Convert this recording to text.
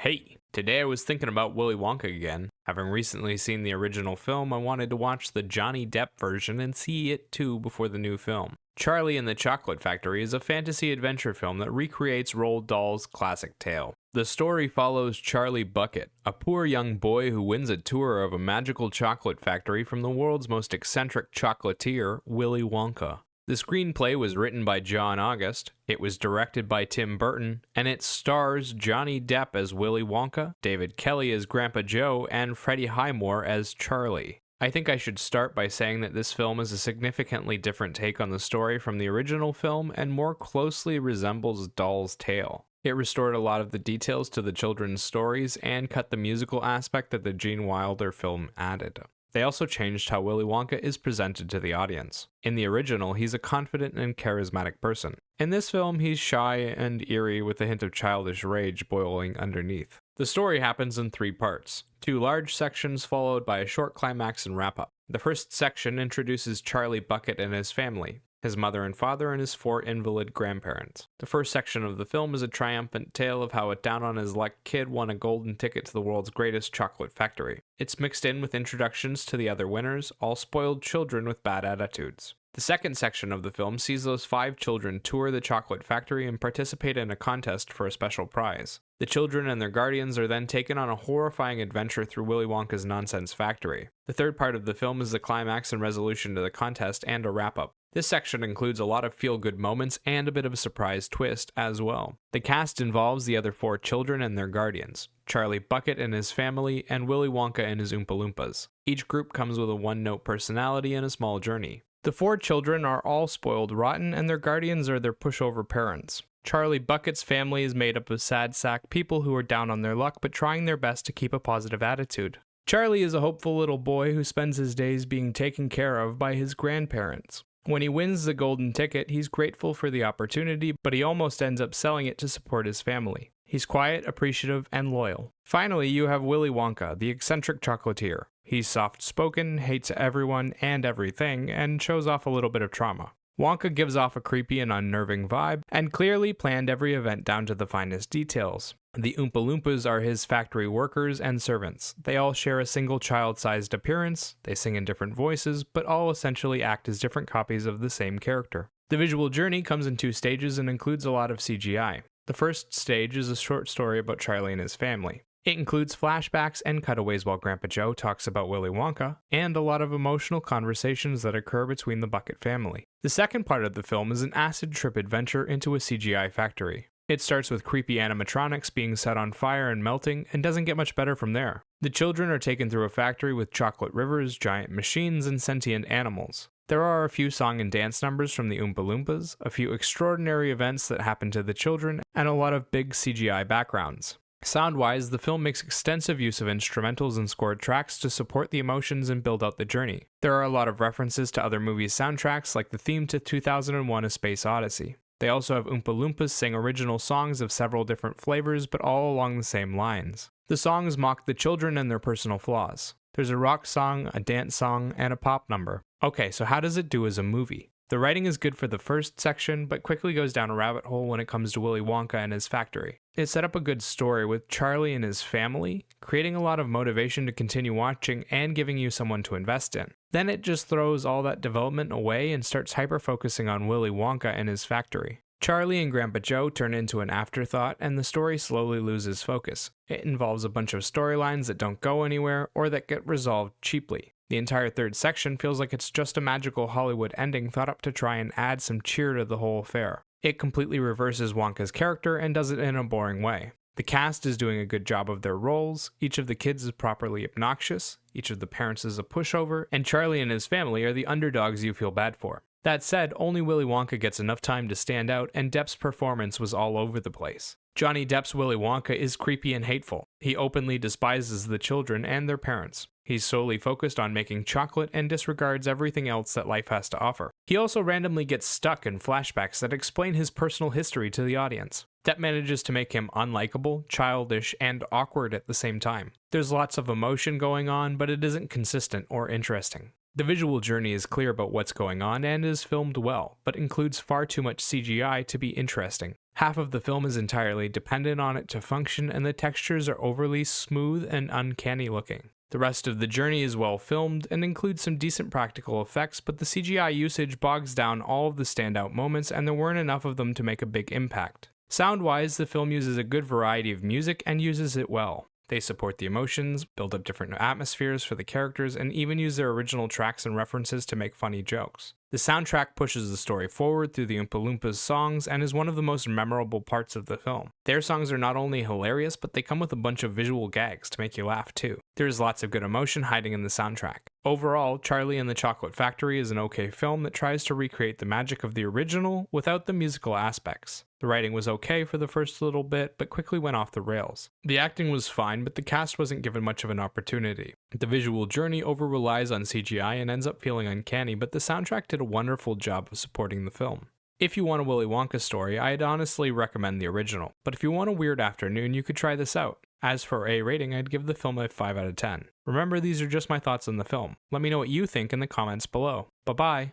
Hey, today I was thinking about Willy Wonka again. Having recently seen the original film, I wanted to watch the Johnny Depp version and see it too before the new film. Charlie and the Chocolate Factory is a fantasy adventure film that recreates Roald Dahl's classic tale. The story follows Charlie Bucket, a poor young boy who wins a tour of a magical chocolate factory from the world's most eccentric chocolatier, Willy Wonka. The screenplay was written by John August, it was directed by Tim Burton, and it stars Johnny Depp as Willy Wonka, David Kelly as Grandpa Joe, and Freddie Highmore as Charlie. I think I should start by saying that this film is a significantly different take on the story from the original film and more closely resembles Dahl's tale. It restored a lot of the details to the children's stories and cut the musical aspect that the Gene Wilder film added. They also changed how Willy Wonka is presented to the audience. In the original, he's a confident and charismatic person. In this film, he's shy and eerie with a hint of childish rage boiling underneath. The story happens in 3 parts, 2 large sections followed by a short climax and wrap-up. The first section introduces Charlie Bucket and his family, his mother and father, and his 4 invalid grandparents. The first section of the film is a triumphant tale of how a down-on-his-luck kid won a golden ticket to the world's greatest chocolate factory. It's mixed in with introductions to the other winners, all spoiled children with bad attitudes. The second section of the film sees those 5 children tour the chocolate factory and participate in a contest for a special prize. The children and their guardians are then taken on a horrifying adventure through Willy Wonka's nonsense factory. The third part of the film is the climax and resolution to the contest and a wrap-up. This section includes a lot of feel-good moments and a bit of a surprise twist as well. The cast involves the other 4 children and their guardians, Charlie Bucket and his family, and Willy Wonka and his Oompa Loompas. Each group comes with a one-note personality and a small journey. The 4 children are all spoiled rotten, and their guardians are their pushover parents. Charlie Bucket's family is made up of sad sack people who are down on their luck but trying their best to keep a positive attitude. Charlie is a hopeful little boy who spends his days being taken care of by his grandparents. When he wins the golden ticket, he's grateful for the opportunity, but he almost ends up selling it to support his family. He's quiet, appreciative, and loyal. Finally, you have Willy Wonka, the eccentric chocolatier. He's soft-spoken, hates everyone and everything, and shows off a little bit of trauma. Wonka gives off a creepy and unnerving vibe, and clearly planned every event down to the finest details. The Oompa Loompas are his factory workers and servants. They all share a single child-sized appearance, they sing in different voices, but all essentially act as different copies of the same character. The visual journey comes in 2 stages and includes a lot of CGI. The first stage is a short story about Charlie and his family. It includes flashbacks and cutaways while Grandpa Joe talks about Willy Wonka, and a lot of emotional conversations that occur between the Bucket family. The second part of the film is an acid trip adventure into a CGI factory. It starts with creepy animatronics being set on fire and melting, and doesn't get much better from there. The children are taken through a factory with chocolate rivers, giant machines, and sentient animals. There are a few song and dance numbers from the Oompa Loompas, a few extraordinary events that happen to the children, and a lot of big CGI backgrounds. Sound-wise, the film makes extensive use of instrumentals and scored tracks to support the emotions and build out the journey. There are a lot of references to other movies' soundtracks, like the theme to 2001: A Space Odyssey. They also have Oompa Loompas sing original songs of several different flavors, but all along the same lines. The songs mock the children and their personal flaws. There's a rock song, a dance song, and a pop number. Okay, so how does it do as a movie? The writing is good for the first section, but quickly goes down a rabbit hole when it comes to Willy Wonka and his factory. It set up a good story with Charlie and his family, creating a lot of motivation to continue watching and giving you someone to invest in. Then it just throws all that development away and starts hyper-focusing on Willy Wonka and his factory. Charlie and Grandpa Joe turn into an afterthought, and the story slowly loses focus. It involves a bunch of storylines that don't go anywhere or that get resolved cheaply. The entire third section feels like it's just a magical Hollywood ending thought up to try and add some cheer to the whole affair. It completely reverses Wonka's character and does it in a boring way. The cast is doing a good job of their roles, each of the kids is properly obnoxious, each of the parents is a pushover, and Charlie and his family are the underdogs you feel bad for. That said, only Willy Wonka gets enough time to stand out, and Depp's performance was all over the place. Johnny Depp's Willy Wonka is creepy and hateful. He openly despises the children and their parents. He's solely focused on making chocolate and disregards everything else that life has to offer. He also randomly gets stuck in flashbacks that explain his personal history to the audience. Depp manages to make him unlikable, childish, and awkward at the same time. There's lots of emotion going on, but it isn't consistent or interesting. The visual journey is clear about what's going on and is filmed well, but includes far too much CGI to be interesting. Half of the film is entirely dependent on it to function, and the textures are overly smooth and uncanny looking. The rest of the journey is well filmed and includes some decent practical effects, but the CGI usage bogs down all of the standout moments, and there weren't enough of them to make a big impact. Sound-wise, the film uses a good variety of music and uses it well. They support the emotions, build up different atmospheres for the characters, and even use their original tracks and references to make funny jokes. The soundtrack pushes the story forward through the Oompa Loompas songs and is one of the most memorable parts of the film. Their songs are not only hilarious, but they come with a bunch of visual gags to make you laugh too. There's lots of good emotion hiding in the soundtrack. Overall, Charlie and the Chocolate Factory is an okay film that tries to recreate the magic of the original without the musical aspects. The writing was okay for the first little bit, but quickly went off the rails. The acting was fine, but the cast wasn't given much of an opportunity. The visual journey over-relies on CGI and ends up feeling uncanny, but the soundtrack did a wonderful job of supporting the film. If you want a Willy Wonka story, I'd honestly recommend the original, but if you want a weird afternoon, you could try this out. As for a rating, I'd give the film a 5 out of 10. Remember, these are just my thoughts on the film. Let me know what you think in the comments below. Bye-bye!